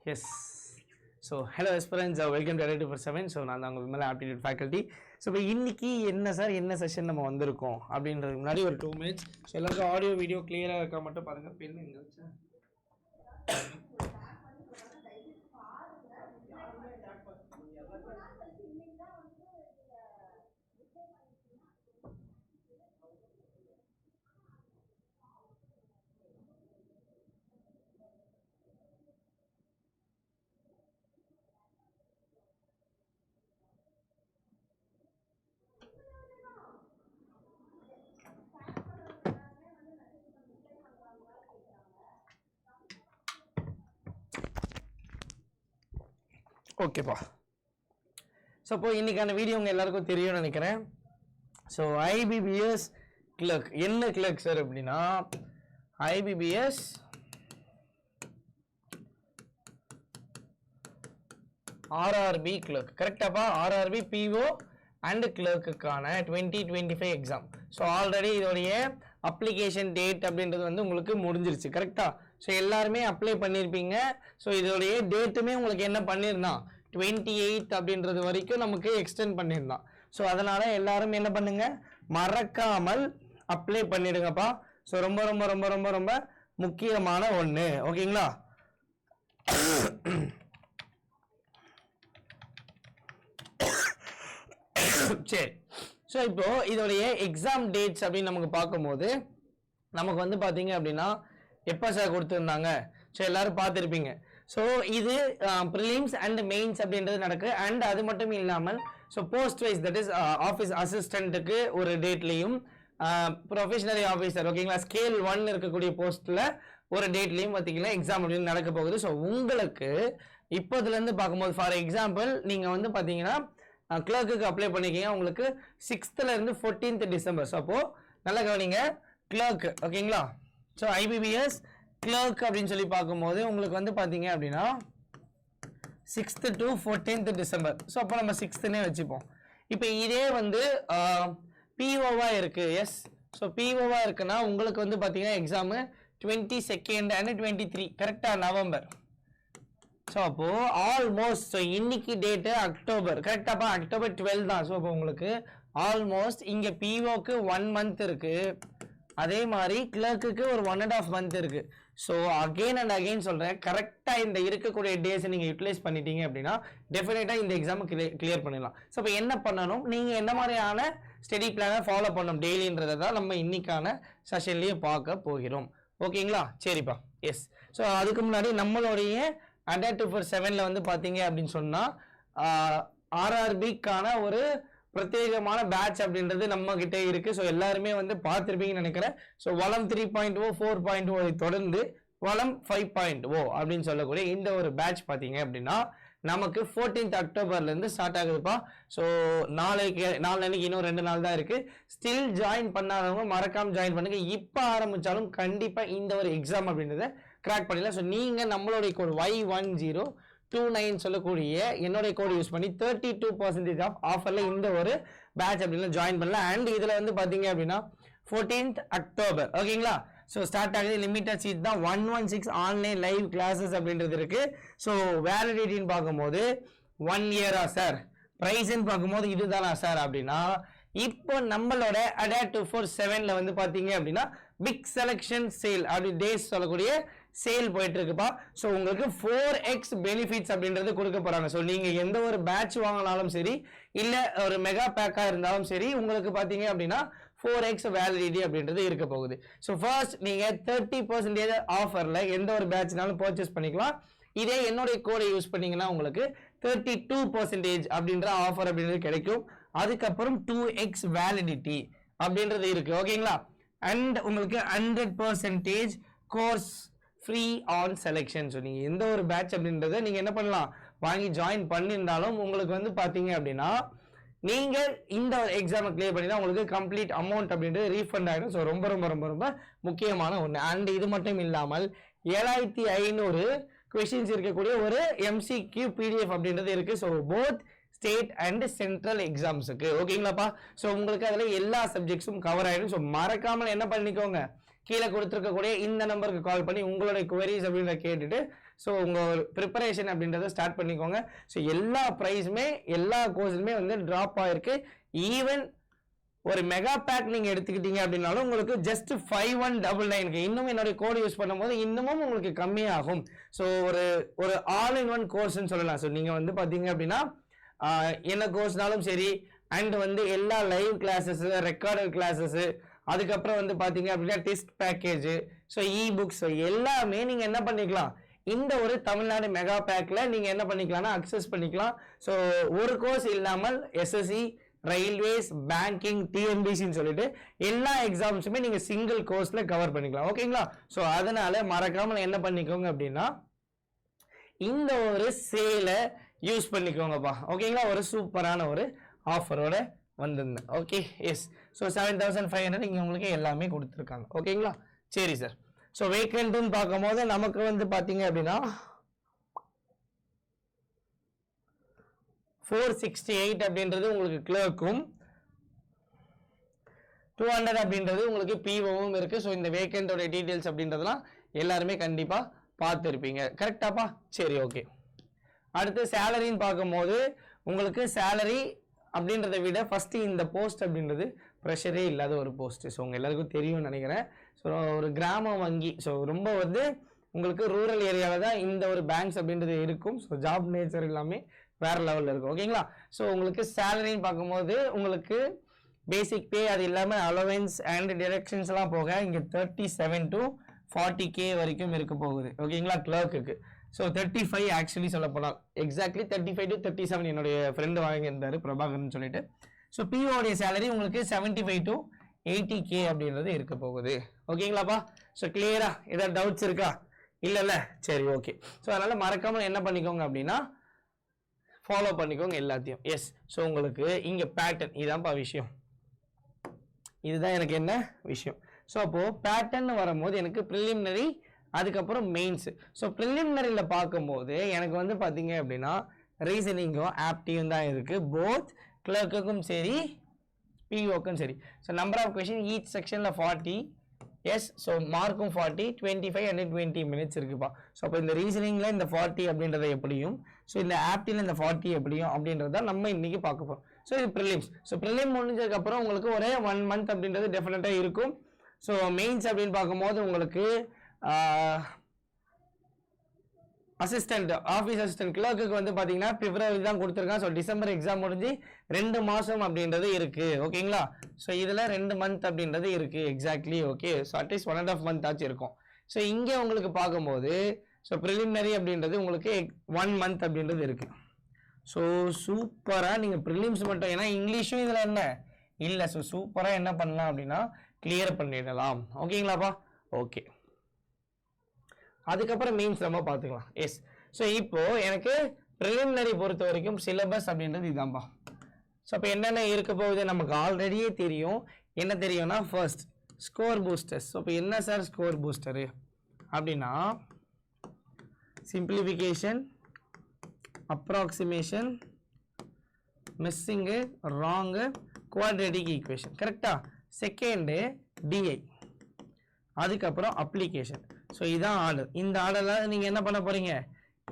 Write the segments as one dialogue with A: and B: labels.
A: Yes. So, hello aspirants, welcome to Adaptive for 7. So, நான் தான் உங்க விமலா aptitude faculty. So, இப்போ இன்னைக்கு என்ன சார் என்ன செஷன் நம்ம வந்திருக்கோம் அப்படின்றதுக்கு முன்னாடி ஒரு 2 minutes. ஸோ எல்லாருக்கும் ஆடியோ வீடியோ கிளியரா இருக்கா மட்டும் பாருங்க. பெண் எங்க வச்சா ஓகேப்பா. ஸோ இப்போ இன்னைக்கான வீடியோ உங்கள் எல்லாருக்கும் தெரியும்னு நினைக்கிறேன். ஸோ ஐபிபிஎஸ் கிளர்க் என்ன கிளர்க் சார் அப்படின்னா ஐபிபிஎஸ் ஆர்ஆர்பி கிளர்க் கரெக்டாப்பா. ஆர்ஆர்பி பிஓ அண்ட் கிளர்க்குக்கான 2025 எக்ஸாம். ஸோ ஆல்ரெடி இதோடைய அப்ளிகேஷன் டேட் அப்படின்றது வந்து உங்களுக்கு முடிஞ்சிருச்சு கரெக்டா. ஸோ எல்லாருமே அப்ளை பண்ணியிருப்பீங்க. ஸோ இதோடைய டேட்டுமே உங்களுக்கு என்ன பண்ணியிருந்தான் 28 அப்படின்றது வரைக்கும் நமக்கு எக்ஸ்டெண்ட் பண்ணியிருந்தான். ஸோ அதனால எல்லாரும் என்ன பண்ணுங்க மறக்காமல் அப்ளை பண்ணிடுங்கப்பா. ஸோ ரொம்ப ரொம்ப ரொம்ப ரொம்ப ரொம்ப முக்கியமான ஒன்று ஓகேங்களா. சரி. ஸோ இப்போ இதோடைய எக்ஸாம் டேட்ஸ் அப்படின்னு நமக்கு பார்க்கும்போது நமக்கு வந்து பார்த்தீங்க அப்படின்னா எப்போ சார் கொடுத்துருந்தாங்க. ஸோ எல்லாரும் பார்த்துருப்பீங்க. ஸோ இது ப்ரிலிம்ஸ் அண்ட் மெயின்ஸ் அப்படின்றது நடக்கு. அண்ட் அது மட்டும் இல்லாமல் so post wise that is office அசிஸ்டண்ட்டுக்கு ஒரு டேட்லையும் ப்ரொஃபஷனரி ஆஃபீஸர் ஓகேங்களா ஸ்கேல் 1 இருக்கக்கூடிய போஸ்ட்டில் ஒரு டேட்லையும் பார்த்தீங்கன்னா எக்ஸாம் அப்படின்னு நடக்க போகுது. ஸோ உங்களுக்கு இப்போதுலேருந்து பார்க்கும்போது ஃபார் எக்ஸாம்பிள் நீங்கள் வந்து பார்த்தீங்கன்னா கிளர்க்குக்கு அப்ளை பண்ணிக்கிங்க. உங்களுக்கு 6th இருந்து 14th டிசம்பர். ஸோ அப்போது நல்லா கவனிங்க கிளர்க் ஓகேங்களா. ஸோ ஐபிபிஎஸ் கிளர்க் அப்படின்னு சொல்லி பார்க்கும்போது உங்களுக்கு வந்து பார்த்தீங்க அப்படின்னா 6th to 14th December. So அப்போ நம்ம 6th வச்சுப்போம். இப்போ இதே வந்து பிஓவாக இருக்குது. எஸ். ஸோ பிஓவாக இருக்குன்னா உங்களுக்கு வந்து பார்த்தீங்கன்னா எக்ஸாமு 22 and 23 கரெக்டாக நவம்பர். ஸோ அப்போது ஆல்மோஸ்ட் ஸோ இன்னைக்கு டேட்டு அக்டோபர் கரெக்டாப்பா. அக்டோபர் 12 தான். ஸோ அப்போ உங்களுக்கு ஆல்மோஸ்ட் இங்கே பிஓக்கு 1 month இருக்குது. அதே மாதிரி கிளர்க்குக்கு ஒரு 1.5 month இருக்குது. ஸோ அகெயின் அண்ட் அகெயின் சொல்கிறேன் கரெக்டாக இந்த இருக்கக்கூடிய டேஸை நீங்கள் யூட்டிலைஸ் பண்ணிட்டீங்க அப்படின்னா டெஃபினட்டாக இந்த எக்ஸாமை கிளியர் பண்ணிடலாம். ஸோ இப்போ என்ன பண்ணணும் நீங்கள் என்ன மாதிரியான ஸ்டடி பிளானை ஃபாலோ பண்ணணும் டெய்லின்றதை தான் நம்ம இன்னைக்கான செஷன்லேயே பார்க்க போகிறோம் ஓகேங்களா. சரிப்பா. எஸ். ஸோ அதுக்கு முன்னாடி நம்மளுடைய Adaptive for 7ல வந்து பார்த்தீங்க அப்படின்னு சொன்னால் ஆர்ஆர்பிக்கான ஒரு பிரத்யேகமான பேட்ச் அப்படின்றது நம்ம கிட்டே இருக்கு. ஸோ எல்லாருமே வந்து பார்த்துருப்பீங்கன்னு நினைக்கிறேன். ஸோ வளம் 3.0 4.0 தொடர்ந்து வளம் 5.0 அப்படின்னு சொல்லக்கூடிய இந்த ஒரு பேட்ச் பார்த்தீங்க அப்படின்னா நமக்கு 14th அக்டோபர்லேருந்து ஸ்டார்ட் ஆகுதுப்பா. ஸோ நாளைக்கு இன்னும் 2 நாள் தான் இருக்கு. ஸ்டில் ஜாயின் பண்ணாதவங்க மறக்காம ஜாயின் பண்ணுங்க. இப்போ ஆரம்பிச்சாலும் கண்டிப்பாக இந்த ஒரு எக்ஸாம் அப்படின்றத கிராக் பண்ணிடலாம். ஸோ நீங்கள் நம்மளுடைய கோட் Y1029 சொல்லக்கூடிய என்னுடைய கோட் யூஸ் பண்ணி 32% ஆஃப் ஆஃபரில் இந்த ஒரு பேட்ச் அப்படின்னு ஜாயின் பண்ணலாம். அண்ட் இதில் வந்து பார்த்தீங்க அப்படின்னா 14th அக்டோபர் ஓகேங்களா. ஸோ ஸ்டார்ட் ஆகுது. லிமிட்டட் சீட் தான் 116 ஆன்லைன் லைவ் கிளாஸஸ் அப்படின்றது இருக்கு. ஸோ வேலிடிட்டின்னு பார்க்கும்போது 1 year-ஆ சார், ப்ரைஸ்ன்னு பார்க்கும்போது இதுதானா சார் அப்படின்னா இப்போ நம்மளோட Adaptive for 7ல வந்து பார்த்தீங்க அப்படின்னா பிக் செலெக்ஷன் சேல் அப்படி டேஸ் சொல்லக்கூடிய சேல் போயிட்டு இருக்குப்பா. ஸோ உங்களுக்கு 4x பெனிஃபிட்ஸ் அப்படின்றது கொடுக்க போறாங்க. ஸோ நீங்க எந்த ஒரு பேட்ச் வாங்கினாலும் சரி இல்ல ஒரு மெகா பேக்கா இருந்தாலும் சரி உங்களுக்கு பாத்தீங்க அப்படின்னா 4x வேலிடிட்டி அப்படின்றது இருக்க போகுது. ஸோ ஃபர்ஸ்ட் நீங்க 30% ஆஃபர்ல எந்த ஒரு பேட்ச்னாலும் பர்ச்சேஸ் பண்ணிக்கலாம். இதே என்னுடைய கோடை யூஸ் பண்ணீங்கன்னா உங்களுக்கு 32% அப்படின்ற ஆஃபர் அப்படின்றது கிடைக்கும். அதுக்கப்புறம் 2x வேலிடிட்டி அப்படின்றது இருக்கு ஓகேங்களா. அண்ட் உங்களுக்கு 100% course free on selection. So நீங்கள் எந்த ஒரு பேட்ச் அப்படின்றத நீங்கள் என்ன பண்ணலாம் வாங்கி ஜாயின் பண்ணியிருந்தாலும் உங்களுக்கு வந்து பார்த்தீங்க அப்படின்னா நீங்கள் இந்த எக்ஸாமை கிளியர் பண்ணினா உங்களுக்கு கம்ப்ளீட் அமௌண்ட் அப்படின்றது ரீஃபண்ட் ஆகிடும். ஸோ ரொம்ப ரொம்ப ரொம்ப ரொம்ப முக்கியமான ஒன்று. அண்ட் இது மட்டும் இல்லாமல் 7500 கொஸ்டின்ஸ் இருக்கக்கூடிய ஒரு MCQ PDF அப்படின்றது இருக்குது. So both state and central எக்ஸாம்ஸுக்கு ஓகேங்களாப்பா. ஸோ உங்களுக்கு அதில் எல்லா சப்ஜெக்ட்ஸும் கவர் ஆகிடும். ஸோ மறக்காமல் என்ன பண்ணிக்கோங்க கீழே கொடுத்துருக்கக்கூடிய இந்த நம்பருக்கு கால் பண்ணி உங்களுடைய குவரிஸ் அப்படின்ற கேட்டுட்டு ஸோ உங்கள் ப்ரிப்பரேஷன் அப்படின்றத ஸ்டார்ட் பண்ணிக்கோங்க. ஸோ எல்லா ப்ரைஸுமே எல்லா கோர்ஸுமே வந்து ட்ராப் ஆகிருக்கு. ஈவன் ஒரு மெகா பேக் நீங்கள் எடுத்துக்கிட்டீங்க அப்படின்னாலும் உங்களுக்கு ஜஸ்ட் 5199 இன்னும் என்னுடைய கோடு யூஸ் பண்ணும்போது இன்னமும் உங்களுக்கு கம்மியாகும். ஸோ ஒரு ஆல் இன் ஒன் கோர்ஸ்ன்னு சொல்லலாம். ஸோ நீங்கள் வந்து பார்த்தீங்க அப்படின்னா என்ன கோர்ஸ்னாலும் சரி, அண்ட் வந்து எல்லா லைவ் கிளாஸஸ், ரெக்கார்டட் கிளாஸஸ், அதுக்கப்புறம் வந்து பார்த்தீங்க அப்படின்னா டெஸ்ட் பேக்கேஜ், ஸோ புக்ஸ் எல்லாமே நீங்கள் என்ன பண்ணிக்கலாம், இந்த ஒரு தமிழ்நாடு மெகா பேக்கில் நீங்கள் என்ன பண்ணிக்கலாம்னா அக்சஸ் பண்ணிக்கலாம். ஸோ ஒரு கோர்ஸ் இல்லாமல் எஸ்எஸ்சி, ரயில்வேஸ், பேங்கிங், டிஎன்பிசின்னு சொல்லிட்டு எல்லா எக்ஸாம்ஸுமே நீங்கள் சிங்கிள் கோர்ஸில் கவர் பண்ணிக்கலாம். ஓகேங்களா? ஸோ அதனால மறக்காமல் என்ன பண்ணிக்கோங்க அப்படின்னா இந்த ஒரு சேலை யூஸ் பண்ணிக்கோங்கப்பா. ஓகேங்களா? ஒரு சூப்பரான ஒரு ஆஃபரோட வந்திருந்தேன். Okay, S. ஸோ 7500 இங்கே உங்களுக்கு எல்லாமே கொடுத்துருக்காங்க. ஓகேங்களா? சரி சார். ஸோ வேக்கண்ட்னு பார்க்கும்போது நமக்கு வந்து பார்த்தீங்க அப்படின்னா 468 அப்படின்றது உங்களுக்கு கிளர்க்கும், 200 அப்படின்றது உங்களுக்கு பிஓவும் இருக்கு. ஸோ இந்த வேக்கண்டோட டீட்டெயில்ஸ் அப்படின்றதுலாம் எல்லாருமே கண்டிப்பாக பார்த்துருப்பீங்க. கரெக்டாப்பா? சரி, ஓகே. அடுத்து சேலரின்னு பார்க்கும்போது உங்களுக்கு சேலரி அப்படின்றத விட ஃபஸ்ட்டு இந்த போஸ்ட் அப்படின்றது ப்ரெஷரே இல்லாத ஒரு போஸ்ட்டு. ஸோ உங்கள் எல்லாருக்கும் தெரியும்னு நினைக்கிறேன். ஸோ ஒரு கிராம வங்கி, ஸோ ரொம்ப வந்து உங்களுக்கு ரூரல் ஏரியாவில் தான் இந்த ஒரு பேங்க்ஸ் அப்படின்றது இருக்கும். ஸோ ஜாப் நேச்சர் எல்லாமே வேறு லெவலில் இருக்கும். ஓகேங்களா? ஸோ உங்களுக்கு சேலரின்னு பார்க்கும்போது உங்களுக்கு பேசிக் பே அது இல்லாமல் அலவன்ஸ் அண்ட் டிடக்ஷன்ஸ்லாம் போக இங்கே 37 to 40K வரைக்கும் இருக்க போகுது. ஓகேங்களா? கிளர்க்குக்கு. ஸோ 35 ஆக்சுவலி சொல்ல போனால் எக்ஸாக்ட்லி 35 to 37 என்னுடைய ஃப்ரெண்டு வாங்கியிருந்தாரு பிரபாகர்னு சொல்லிட்டு. ஸோ பிஓடைய சேலரி உங்களுக்கு 75 to 80K அப்படின்றது இருக்க போகுது. ஓகேங்களாப்பா? ஸோ கிளியரா? ஏதாவது டவுட்ஸ் இருக்கா? இல்லைல்ல? சரி, ஓகே. ஸோ அதனால் மறக்காமல் என்ன பண்ணிக்கோங்க அப்படின்னா ஃபாலோ பண்ணிக்கோங்க எல்லாத்தையும். எஸ். ஸோ உங்களுக்கு இங்கே பேட்டர்ன் இதான்ப்பா விஷயம். இதுதான் எனக்கு என்ன விஷயம். ஸோ அப்போது பேட்டர்ன் வரும்போது எனக்கு ப்ரிலிமினரி, அதுக்கப்புறம் மெயின்ஸு. ஸோ ப்ரிலிமினரியில் பார்க்கும்போது எனக்கு வந்து பார்த்தீங்க அப்படின்னா ரீசனிங்கும் ஆப்டியும் தான் இருக்குது. போத் கிளர்க்குக்கும் சரி பிஓக்கும் சரி. So number of question each செக்ஷனில் 40. எஸ். ஸோ மார்க்கும் 40, 25 and 20 மினிட்ஸ் இருக்குப்பா. ஸோ அப்போ இந்த ரீசனிங்கில் இந்த 40 அப்படின்றத எப்படியும், ஸோ இந்த ஆப்டியில் இந்த 40 எப்படியும் அப்படின்றத நம்ம இன்றைக்கி பார்க்க போகிறோம். ஸோ இது ப்ரிலிம்ஸ். ஸோ ப்ரிலிம் முடிஞ்சதுக்கப்புறம் உங்களுக்கு ஒரே 1 month அப்படின்றது டெஃபினட்டாக இருக்கும். ஸோ மெயின்ஸ் அப்படின்னு பார்க்கும்போது உங்களுக்கு அசிஸ்டன்ட், ஆஃபீஸ் அசிஸ்டன்ட் கிளர்க்குக்கு வந்து பார்த்தீங்கன்னா பிப்ரவரி தான் கொடுத்துருக்கான். ஸோ டிசம்பர் எக்ஸாம் முடிஞ்சு 2 மாதம் அப்படின்றது இருக்குது. ஓகேங்களா? ஸோ இதில் 2 month அப்படின்றது இருக்குது. Exactly. Okay. So at least 1.5 month ஆச்சு இருக்கும். ஸோ இங்கே உங்களுக்கு பார்க்கும்போது ஸோ ப்ரிலிமினரி அப்படின்றது உங்களுக்கு 1 month அப்படின்றது இருக்குது. ஸோ சூப்பராக நீங்கள் ப்ரிலிம்ஸ் மட்டும், ஏன்னா இங்கிலீஷும் இதில் என்ன இல்லை. ஸோ சூப்பராக என்ன பண்ணலாம் அப்படின்னா கிளியர் பண்ணிடலாம். ஓகேங்களாப்பா? ஓகே. அதுக்கப்புறம் மீன்ஸ் நம்ம பார்த்துக்கலாம். எஸ். ஸோ இப்போது எனக்கு ப்ரிலிமினரி பொறுத்த வரைக்கும் சிலபஸ் அப்படின்றது இதுதான்ப்பா. ஸோ அப்போ என்னென்ன இருக்க போகுது நமக்கு ஆல்ரெடியே தெரியும். என்ன தெரியும்னா ஃபர்ஸ்ட் ஸ்கோர் பூஸ்டர்ஸ். ஸோ இப்போ என்ன சார் ஸ்கோர் பூஸ்டரு அப்படின்னா simplification, approximation, missing, wrong, quadratic equation. கரெக்டா? செகண்டு டிஐ, அதுக்கப்புறம் அப்ளிகேஷன். ஸோ இதான் ஆர்டர். இந்த ஆர்டரில் நீங்கள் என்ன பண்ண போகிறீங்க,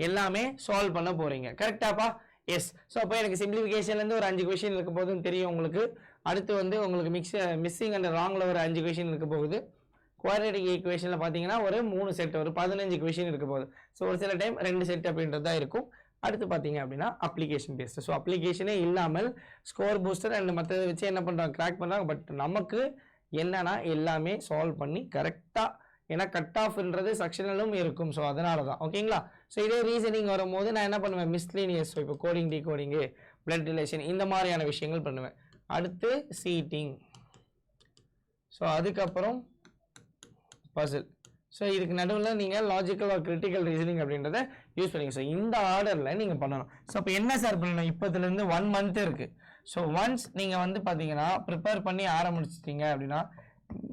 A: எல்லாமே சால்வ் பண்ண போகிறீங்க. கரெக்டாப்பா? எஸ். ஸோ அப்போ எனக்கு சிம்பிளிஃபிகேஷன்லேருந்து ஒரு 5 கொஷின் இருக்க போகுதுன்னு தெரியும் உங்களுக்கு. அடுத்து வந்து உங்களுக்கு மிஸ்ஸிங் அண்ட் ராங்கில் ஒரு 5 கொஷின் இருக்க போகுது. குவாட்ரேட்டிக் ஈக்குவேஷனில் பார்த்தீங்கன்னா ஒரு 3 செட், ஒரு 15 கொஷின் இருக்க போகுது. ஸோ ஒரு சில டைம் 2 செட் அப்படின்றது தான் இருக்கும். அடுத்து பார்த்தீங்க அப்படின்னா அப்ளிகேஷன் பேஸ்டு. ஸோ அப்ளிகேஷனே இல்லாமல் ஸ்கோர் பூஸ்டர் அண்ட் மற்றதை வச்சு என்ன பண்ணுறாங்க, கிராக் பண்ணுறாங்க. பட் நமக்கு என்னன்னா எல்லாமே சால்வ் பண்ணி கரெக்டாக, ஏன்னா கட் ஆஃப்ன்றது செக்ஷனலும் இருக்கும். ஸோ அதனால தான். ஓகேங்களா? ஸோ இதே ரீசனிங் வரும்போது நான் என்ன பண்ணுவேன், மிஸ்லீனியஸ், இப்போ கோடிங், டிகோடிங்கு, பிளட் ரிலேஷன், இந்த மாதிரியான விஷயங்கள் பண்ணுவேன். அடுத்து சீட்டிங், ஸோ அதுக்கப்புறம் பசில். ஸோ இதுக்கு நடுவில் நீங்கள் லாஜிக்கல் ஆர் கிரிட்டிக்கல் ரீசனிங் அப்படின்றத யூஸ் பண்ணிங்க. ஸோ இந்த ஆர்டரில் நீங்கள் பண்ணணும். ஸோ இப்போ என்ன சார் பண்ணணும், இப்போதுலேருந்து 1 month இருக்குது. ஸோ ஒன்ஸ் நீங்கள் வந்து பார்த்தீங்கன்னா ப்ரிப்பேர் பண்ணி ஆரம்பிச்சிட்டிங்க அப்படின்னா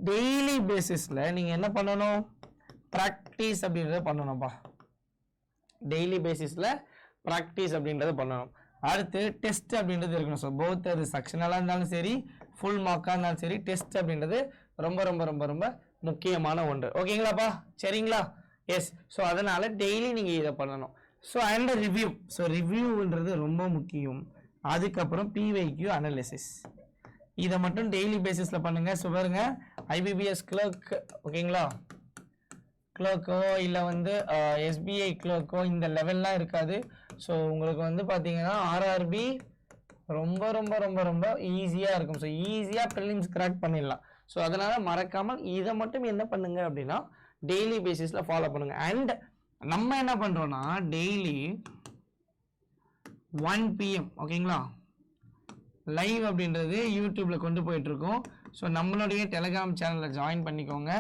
A: டெய்லி பேசிஸில் நீங்கள் என்ன பண்ணணும், ப்ராக்டிஸ் அப்படின்றத பண்ணணும்ப்பா. டெய்லி பேசிஸில் ப்ராக்டிஸ் அப்படின்றத பண்ணணும். அடுத்து டெஸ்ட் அப்படின்றது இருக்கணும். ஸோ போத் அது செக்ஷனலாக இருந்தாலும் சரி, ஃபுல் மார்க்காக இருந்தாலும் சரி, டெஸ்ட் அப்படின்றது ரொம்ப ரொம்ப ரொம்ப ரொம்ப முக்கியமான ஒன்று. ஓகேங்களாப்பா? சரிங்களா? எஸ். ஸோ அதனால் டெய்லி நீங்கள் இதை பண்ணணும். So and review. ஸோ ரிவ்யூன்றது ரொம்ப முக்கியம். அதுக்கப்புறம் பிவைக்யூ அனாலிசிஸ், இதை மட்டும் டெய்லி பேசிஸில் பண்ணுங்கள். ஸோ பாருங்க, ஐபிபிஎஸ் கிளர்க் ஓகேங்களா, கிளர்க்கோ இல்லை வந்து எஸ்பிஐ கிளர்க்கோ இந்த லெவல்லாம் இருக்காது. ஸோ உங்களுக்கு வந்து பார்த்தீங்கன்னா ஆர்ஆர்பி ரொம்ப ரொம்ப ரொம்ப ரொம்ப ஈஸியாக இருக்கும். ஸோ ஈஸியாக ப்ரிலிம்ஸ் கிராக் பண்ணிடலாம். ஸோ அதனால் மறக்காமல் இதை மட்டும் என்ன பண்ணுங்க அப்படின்னா டெய்லி பேசிஸில் ஃபாலோ பண்ணுங்கள். அண்ட் நம்ம என்ன பண்ணுறோன்னா டெய்லி 1 PM ஓகேங்களா லைவ் அப்படின்றது யூடியூப்பில் கொண்டு போயிட்டுருக்கோம். ஸோ நம்மளுடைய டெலிகிராம் சேனலில் ஜாயின் பண்ணிக்கோங்க.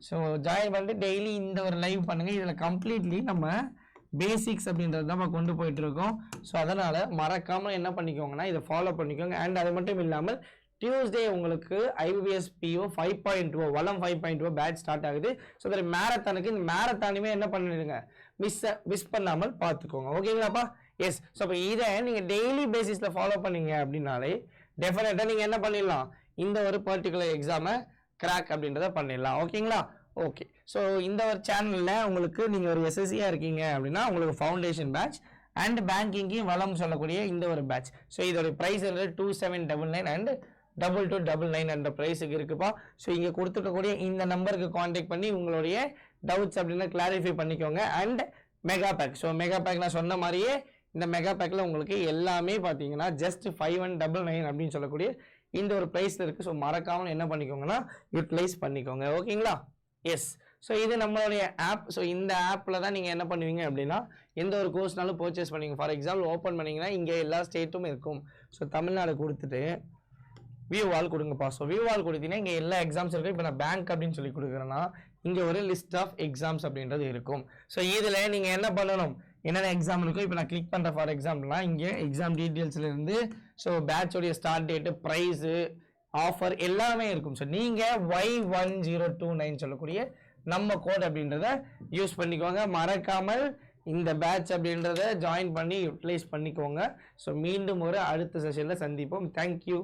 A: ஸோ ஜாயின் பண்ணிட்டு டெய்லி இந்த ஒரு லைவ் பண்ணுங்கள். இதில் கம்ப்ளீட்லி நம்ம பேசிக்ஸ் அப்படின்றது தான் நம்ம கொண்டு போயிட்டுருக்கோம். ஸோ அதனால் மறக்காமல் என்ன பண்ணிக்கோங்கன்னா இதை ஃபாலோ பண்ணிக்கோங்க. அண்ட் அது மட்டும் இல்லாமல் டியூஸ்டே உங்களுக்கு IBPS PO 5.0 வளம் 5.0 பேட்ச் ஸ்டார்ட் ஆகுது. ஸோ இந்த மேரத்தானுக்கு இந்த மேரத்தானுமே என்ன பண்ணிடுங்க, மிஸ் பண்ணாமல் பார்த்துக்கோங்க. ஓகேங்களாப்பா? எஸ். ஸோ இப்போ இதை நீங்கள் டெய்லி பேசிஸில் ஃபாலோ பண்ணீங்க அப்படின்னாலே டெஃபினட்டாக நீங்கள் என்ன பண்ணிடலாம், இந்த ஒரு பர்டிகுலர் எக்ஸாமை கிராக் அப்படின்றத பண்ணிடலாம். ஓகேங்களா? ஓகே. ஸோ இந்த ஒரு சேனலில் உங்களுக்கு நீங்கள் ஒரு SSCயாக இருக்கீங்க அப்படின்னா உங்களுக்கு ஃபவுண்டேஷன் பேட்ச் அண்ட் பேங்கிங்கையும் வளம் சொல்லக்கூடிய இந்த ஒரு பேட்ச். ஸோ இதோட ப்ரைஸ் 2799 அண்ட் 2299 என்ற ப்ரைஸுக்கு இருக்குப்பா. ஸோ இங்கே கொடுத்துருக்கக்கூடிய இந்த நம்பருக்கு காண்டாக்ட் பண்ணி உங்களுடைய டவுட்ஸ் அப்படின்னா கிளாரிஃபை பண்ணிக்கோங்க. And mega back. So mega back நான் சொன்ன மாதிரியே இந்த மெகா பேக்கில் உங்களுக்கு எல்லாமே பார்த்தீங்கன்னா ஜஸ்ட் 5199 அப்படின்னு சொல்லக்கூடிய இந்த ஒரு ப்ரைஸில் இருக்குது. ஸோ மறக்காமல் என்ன பண்ணிக்கோங்கன்னா யூட்டிலைஸ் பண்ணிக்கோங்க. ஓகேங்களா? எஸ். ஸோ இது நம்மளுடைய ஆப். ஸோ இந்த ஆப்பில் தான் நீங்கள் என்ன பண்ணுவீங்க அப்படின்னா எந்த ஒரு கோர்ஸ்னாலும் பர்ச்சேஸ் பண்ணுவீங்க. ஃபார் எக்ஸாம்பிள் ஓப்பன் பண்ணிங்கன்னா இங்கே எல்லா ஸ்டேட்டும் இருக்கும். ஸோ தமிழ்நாடு கொடுத்துட்டு வியூ வால் கொடுங்கப்பா. ஸோ வியூ வால் கொடுத்தீங்கன்னா இங்கே எல்லா எக்ஸாம்ஸ் இருக்கும். இப்போ நான் பேங்க் அப்படின்னு சொல்லி கொடுக்குறேன்னா இங்கே ஒரு லிஸ்ட் ஆஃப் எக்ஸாம்ஸ் அப்படின்றது இருக்கும். ஸோ இதில் நீங்கள் என்ன பண்ணணும், என்னென்ன எக்ஸாம் இருக்கும் இப்போ நான் கிளிக் பண்ணுறேன். ஃபார் எக்ஸாம்பிள்லாம் இங்கே எக்ஸாம் டீட்டெயில்ஸ்லேருந்து ஸோ பேட்சோடைய ஸ்டார்ட் டேட்டு, ப்ரைஸு, ஆஃபர் எல்லாமே இருக்கும். ஸோ நீங்கள் Y1029 சொல்லக்கூடிய நம்ம கோட் அப்படின்றத யூஸ் பண்ணிக்கோங்க. மறக்காமல் இந்த பேட்ச் அப்படின்றத ஜாயின் பண்ணி யூட்டிலைஸ் பண்ணிக்கோங்க. ஸோ மீண்டும் ஒரு அடுத்த செஷனில் சந்திப்போம். தேங்க்யூ.